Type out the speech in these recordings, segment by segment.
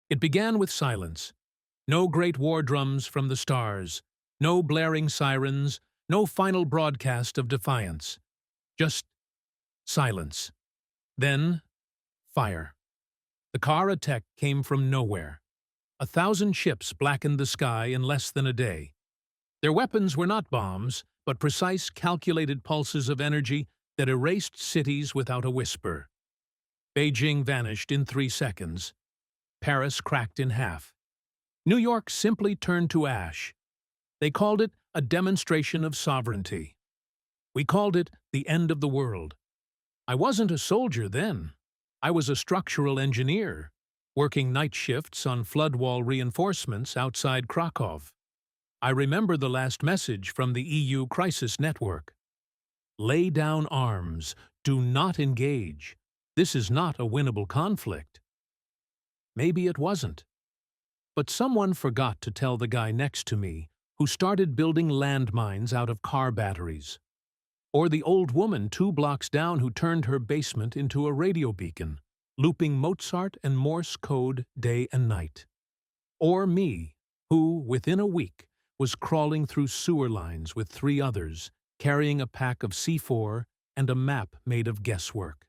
It began with silence. No great war drums from the stars, no blaring sirens, no final broadcast of defiance. Just silence. Then, fire. The Kaara'Tek came from nowhere. 1,000 ships blackened the sky in less than a day. Their weapons were not bombs, but precise, calculated pulses of energy that erased cities without a whisper. Beijing vanished in 3 seconds. Paris cracked in half. New York simply turned to ash. They called it a demonstration of sovereignty. We called it the end of the world. I wasn't a soldier then. I was a structural engineer, working night shifts on floodwall reinforcements outside Krakow. I remember the last message from the EU Crisis Network. Lay down arms. Do not engage. This is not a winnable conflict. Maybe it wasn't. But someone forgot to tell the guy next to me who started building landmines out of car batteries. Or the old woman 2 blocks down who turned her basement into a radio beacon, looping Mozart and Morse code day and night. Or me, who, within a week, was crawling through sewer lines with 3 others, carrying a pack of C4 and a map made of guesswork.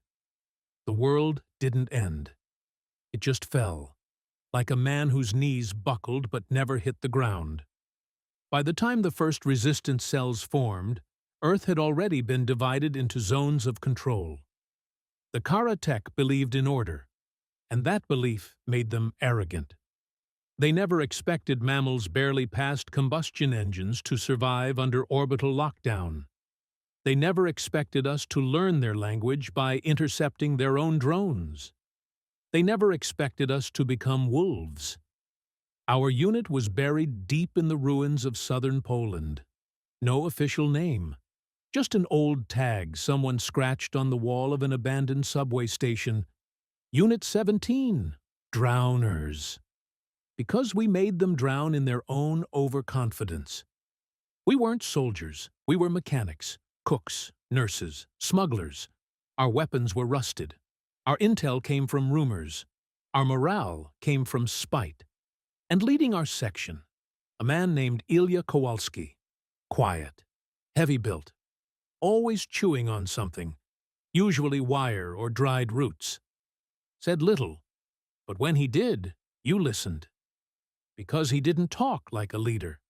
The world didn't end. It just fell, like a man whose knees buckled but never hit the ground. By the time the first resistance cells formed, Earth had already been divided into zones of control. The Kaara'Tek believed in order, and that belief made them arrogant. They never expected mammals barely past combustion engines to survive under orbital lockdown. They never expected us to learn their language by intercepting their own drones. They never expected us to become wolves. Our unit was buried deep in the ruins of southern Poland. No official name. Just an old tag someone scratched on the wall of an abandoned subway station. Unit 17. Drowners. Because we made them drown in their own overconfidence. We weren't soldiers. We were mechanics, cooks, nurses, smugglers. Our weapons were rusted. Our intel came from rumors. Our morale came from spite. And leading our section, a man named Ilya Kowalski. Quiet, heavy-built, always chewing on something, usually wire or dried roots. Said little, but when he did, you listened. Because he didn't talk like a leader.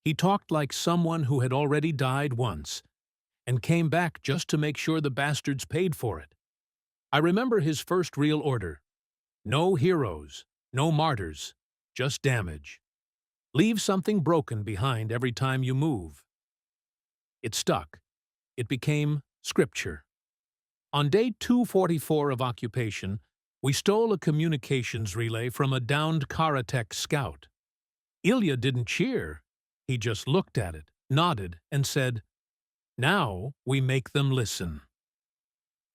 He talked like someone who had already died once, and came back just to make sure the bastards paid for it. I remember his first real order. No heroes, no martyrs, just damage. Leave something broken behind every time you move. It stuck. It became scripture. On day 244 of occupation, we stole a communications relay from a downed Kaara'Tek scout. Ilya didn't cheer. He just looked at it, nodded, and said, "Now we make them listen."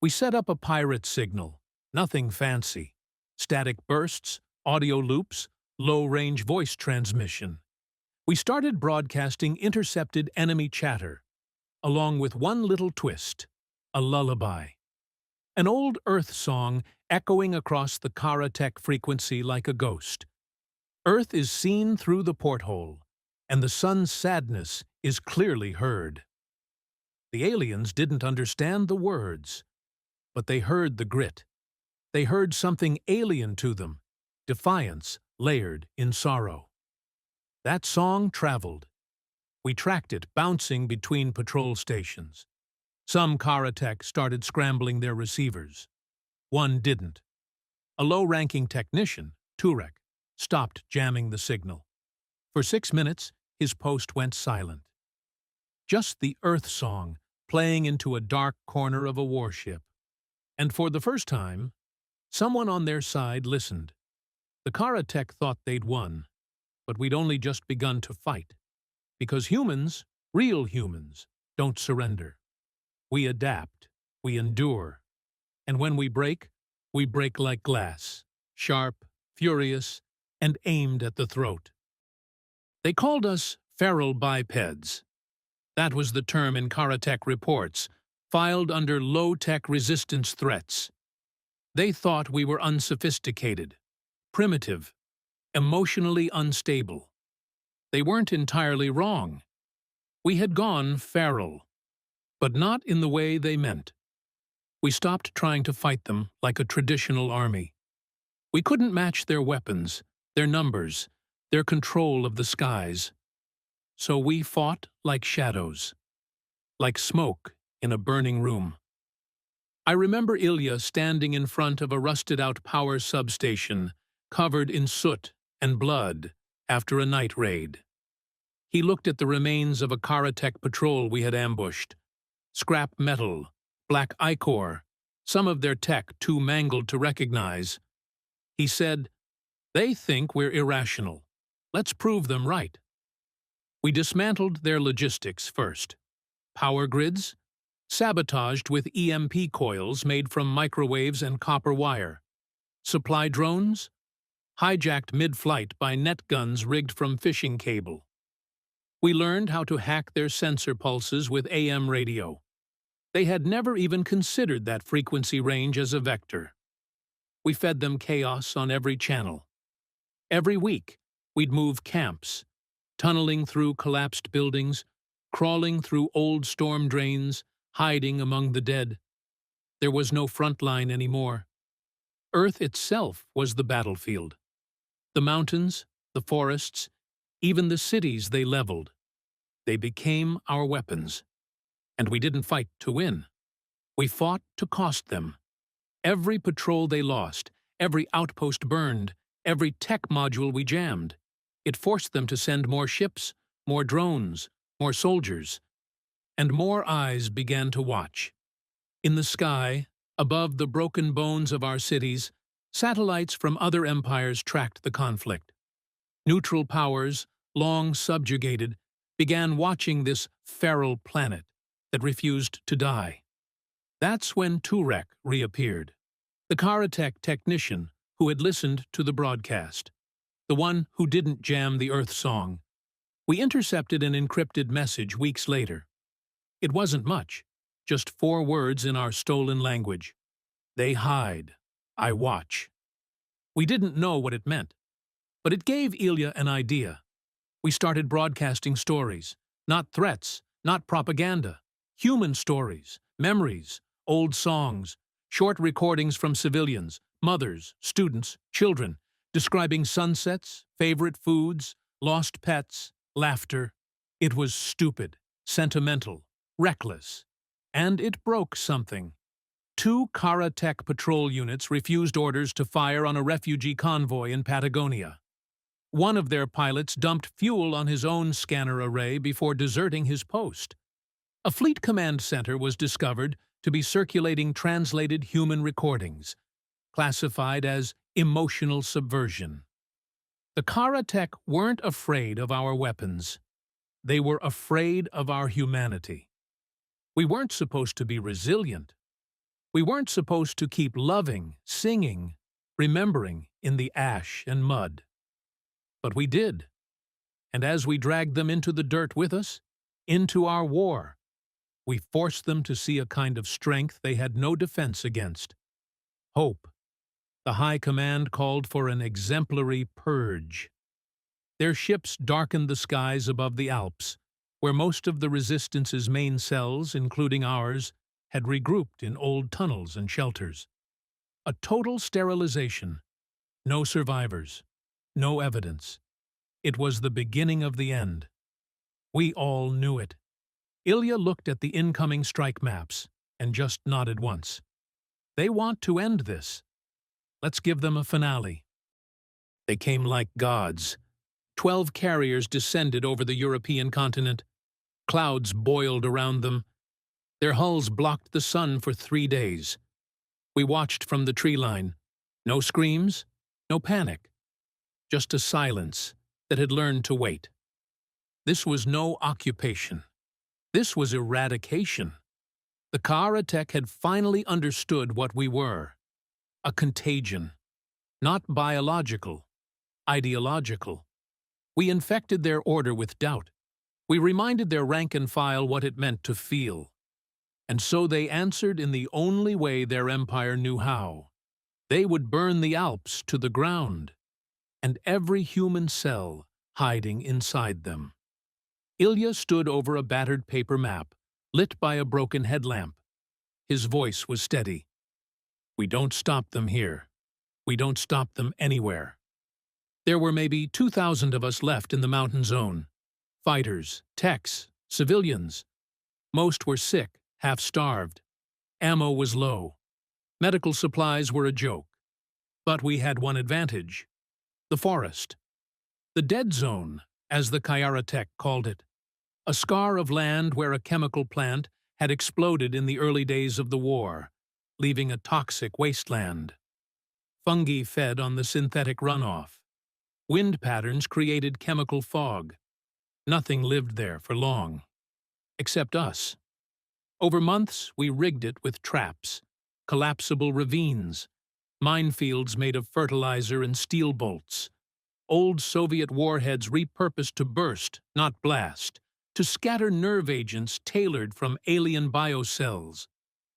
We set up a pirate signal, nothing fancy. Static bursts, audio loops, low-range voice transmission. We started broadcasting intercepted enemy chatter, along with one little twist, a lullaby. An old Earth song echoing across the Kaara'Tek frequency like a ghost. Earth is seen through the porthole, and the sun's sadness is clearly heard. The aliens didn't understand the words, but they heard the grit. They heard something alien to them, defiance layered in sorrow. That song traveled. We tracked it, bouncing between patrol stations. Some Kaara'Tek started scrambling their receivers. One didn't. A low-ranking technician, Turek, stopped jamming the signal. For 6 minutes, his post went silent. Just the Earth song playing into a dark corner of a warship. And for the first time, someone on their side listened. The Kaara'Tek thought they'd won, but we'd only just begun to fight. Because humans, real humans, don't surrender. We adapt, we endure, and when we break like glass, sharp, furious, and aimed at the throat. They called us feral bipeds. That was the term in Kaara'Tek reports, filed under low-tech resistance threats. They thought we were unsophisticated, primitive, emotionally unstable. They weren't entirely wrong. We had gone feral, but not in the way they meant. We stopped trying to fight them like a traditional army. We couldn't match their weapons, their numbers, their control of the skies. So we fought like shadows, like smoke in a burning room. I remember Ilya standing in front of a rusted-out power substation, covered in soot and blood, after a night raid. He looked at the remains of a Kaara'Tek patrol we had ambushed. Scrap metal, black ichor, some of their tech too mangled to recognize. He said, "They think we're irrational. Let's prove them right." We dismantled their logistics first. Power grids, sabotaged with EMP coils made from microwaves and copper wire. Supply drones, hijacked mid-flight by net guns rigged from fishing cable. We learned how to hack their sensor pulses with AM radio. They had never even considered that frequency range as a vector. We fed them chaos on every channel. Every week, we'd move camps, tunneling through collapsed buildings, crawling through old storm drains, hiding among the dead. There was no front line anymore. Earth itself was the battlefield. The mountains, the forests, even the cities they leveled. They became our weapons. And we didn't fight to win. We fought to cost them. Every patrol they lost, every outpost burned, every tech module we jammed. It forced them to send more ships, more drones, more soldiers. And more eyes began to watch. In the sky, above the broken bones of our cities, satellites from other empires tracked the conflict. Neutral powers, long subjugated, began watching this feral planet that refused to die. That's when Turek reappeared, the Kaara'Tek technician who had listened to the broadcast, the one who didn't jam the Earth song. We intercepted an encrypted message weeks later. It wasn't much, just 4 words in our stolen language. They hide, I watch. We didn't know what it meant, but it gave Ilya an idea. We started broadcasting stories, not threats, not propaganda, human stories, memories, old songs, short recordings from civilians, mothers, students, children, describing sunsets, favorite foods, lost pets, laughter. It was stupid, sentimental, reckless, and it broke something. 2 Kaara'Tek patrol units refused orders to fire on a refugee convoy in Patagonia. One of their pilots dumped fuel on his own scanner array before deserting his post. A fleet command center was discovered to be circulating translated human recordings, classified as emotional subversion. The Kaara'Tek weren't afraid of our weapons. They were afraid of our humanity. We weren't supposed to be resilient. We weren't supposed to keep loving, singing, remembering in the ash and mud. But we did. And as we dragged them into the dirt with us, into our war, we forced them to see a kind of strength they had no defense against. Hope. The High Command called for an exemplary purge. Their ships darkened the skies above the Alps, where most of the Resistance's main cells, including ours, had regrouped in old tunnels and shelters. A total sterilization. No survivors. No evidence. It was the beginning of the end. We all knew it. Ilya looked at the incoming strike maps and just nodded once. They want to end this. Let's give them a finale. They came like gods. 12 carriers descended over the European continent. Clouds boiled around them. Their hulls blocked the sun for 3 days. We watched from the tree line. No screams, no panic. Just a silence that had learned to wait. This was no occupation. This was eradication. The Kaara'Tek had finally understood what we were. A contagion. Not biological. Ideological. We infected their order with doubt. We reminded their rank and file what it meant to feel. And so they answered in the only way their empire knew how. They would burn the Alps to the ground. and every human cell hiding inside them. Ilya stood over a battered paper map, lit by a broken headlamp. His voice was steady. "We don't stop them here. We don't stop them anywhere." There were maybe 2,000 of us left in the mountain zone. Fighters, techs, civilians. Most were sick, half-starved. Ammo was low. Medical supplies were a joke. But we had one advantage: the forest. The dead zone, as the Kaara'Tek called it. A scar of land where a chemical plant had exploded in the early days of the war, leaving a toxic wasteland. Fungi fed on the synthetic runoff. Wind patterns created chemical fog. Nothing lived there for long. Except us. Over months, we rigged it with traps, collapsible ravines, minefields made of fertilizer and steel bolts, old Soviet warheads repurposed to burst, not blast, to scatter nerve agents tailored from alien biocells.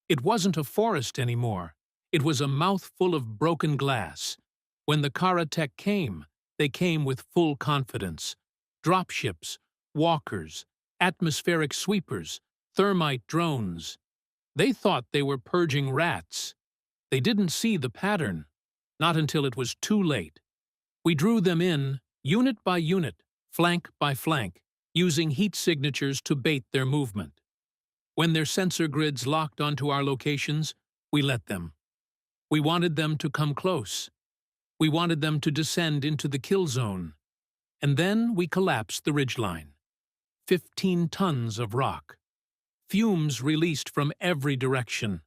It wasn't a forest anymore. It was a mouthful of broken glass. When the Kaara'Tek came, they came with full confidence. Dropships, walkers, atmospheric sweepers, thermite drones. They thought they were purging rats. They didn't see the pattern, not until it was too late. We drew them in, unit by unit, flank by flank, using heat signatures to bait their movement. When their sensor grids locked onto our locations, we let them. We wanted them to come close. We wanted them to descend into the kill zone. And then we collapsed the ridgeline. 15 tons of rock. Fumes released from every direction.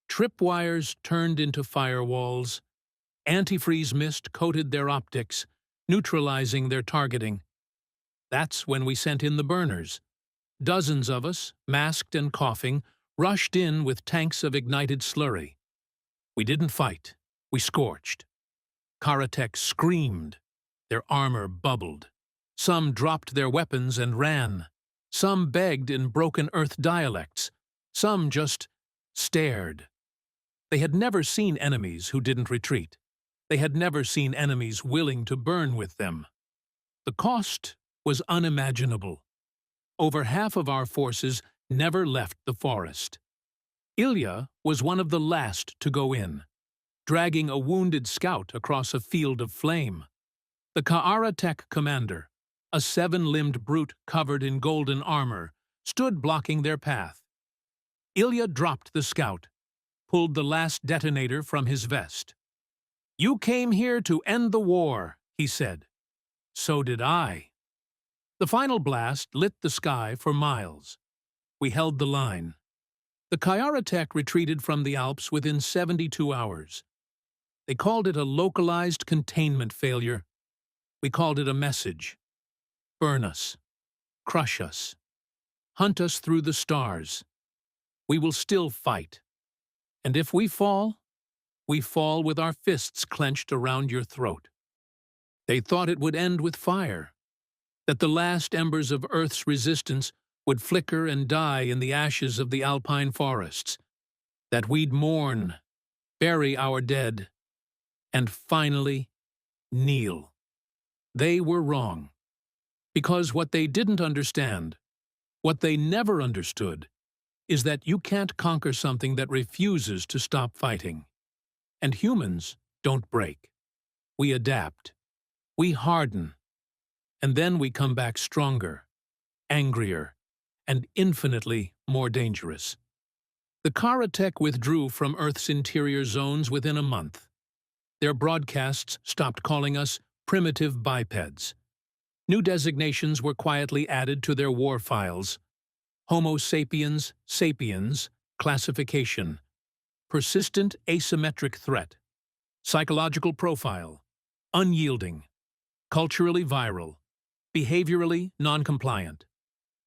Tripwires turned into firewalls. Antifreeze mist coated their optics, neutralizing their targeting. That's when we sent in the burners. Dozens of us, masked and coughing, rushed in with tanks of ignited slurry. We didn't fight. We scorched. Kaara'Tek screamed. Their armor bubbled. Some dropped their weapons and ran. Some begged in broken earth dialects. Some just stared. They had never seen enemies who didn't retreat. They had never seen enemies willing to burn with them. The cost was unimaginable. Over half of our forces never left the forest. Ilya was one of the last to go in, dragging a wounded scout across a field of flame. The Kaara'Tek commander, a 7-limbed brute covered in golden armor, stood blocking their path. Ilya dropped the scout, pulled the last detonator from his vest. "You came here to end the war," he said. "So did I." The final blast lit the sky for miles. We held the line. The Kaara'Tek retreated from the Alps within 72 hours. They called it a localized containment failure. We called it a message. Burn us. Crush us. Hunt us through the stars. We will still fight. And if we fall with our fists clenched around your throat. They thought it would end with fire, that the last embers of Earth's resistance would flicker and die in the ashes of the alpine forests, that we'd mourn, bury our dead, and finally kneel. They were wrong, because what they didn't understand, what they never understood, is that you can't conquer something that refuses to stop fighting. And humans don't break. We adapt. We harden. And then we come back stronger, angrier, and infinitely more dangerous. The Kaara'Tek withdrew from Earth's interior zones within a month. Their broadcasts stopped calling us primitive bipeds. New designations were quietly added to their war files. Homo sapiens sapiens classification. Persistent asymmetric threat. Psychological profile. Unyielding. Culturally viral. Behaviorally non-compliant.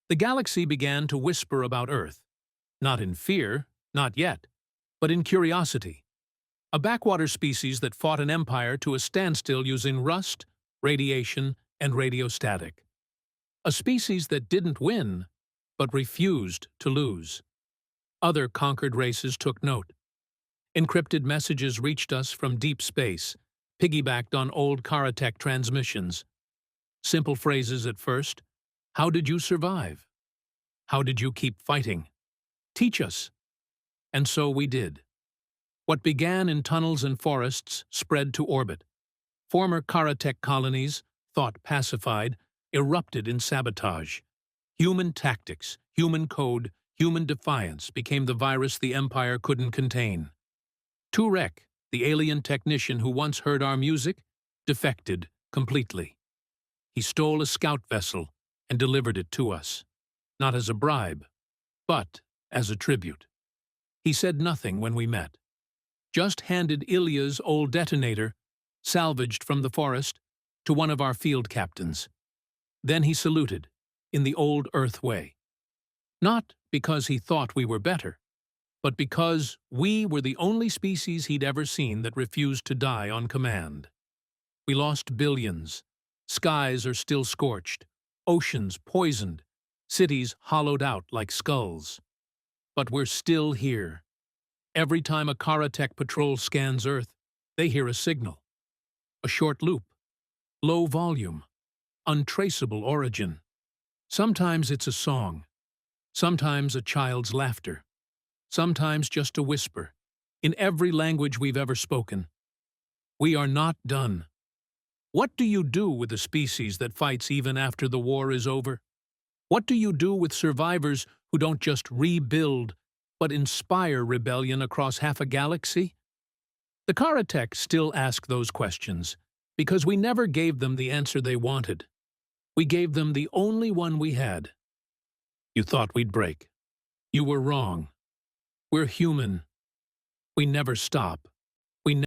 The galaxy began to whisper about Earth. Not in fear, not yet, but in curiosity. A backwater species that fought an empire to a standstill using rust, radiation, and radiostatic. A species that didn't win, but refused to lose. Other conquered races took note. Encrypted messages reached us from deep space, piggybacked on old Kaara'Tek transmissions. Simple phrases at first. How did you survive? How did you keep fighting? Teach us. And so we did. What began in tunnels and forests spread to orbit. Former Kaara'Tek colonies, thought pacified, erupted in sabotage. Human tactics, human code, human defiance became the virus the Empire couldn't contain. Turek, the alien technician who once heard our music, defected completely. He stole a scout vessel and delivered it to us, not as a bribe, but as a tribute. He said nothing when we met, just handed Ilya's old detonator, salvaged from the forest, to one of our field captains. Then he saluted, in the old Earth way. Not because he thought we were better, but because we were the only species he'd ever seen that refused to die on command. We lost billions. Skies are still scorched, oceans poisoned, cities hollowed out like skulls. But we're still here. Every time a Kaara'Tek patrol scans Earth, they hear a signal. A short loop, low volume, untraceable origin. Sometimes it's a song, sometimes a child's laughter, sometimes just a whisper, in every language we've ever spoken. We are not done. What do you do with a species that fights even after the war is over? What do you do with survivors who don't just rebuild, but inspire rebellion across half a galaxy? The Kaara'Tek still ask those questions, because we never gave them the answer they wanted. We gave them the only one we had. You thought we'd break. You were wrong. We're human. We never stop.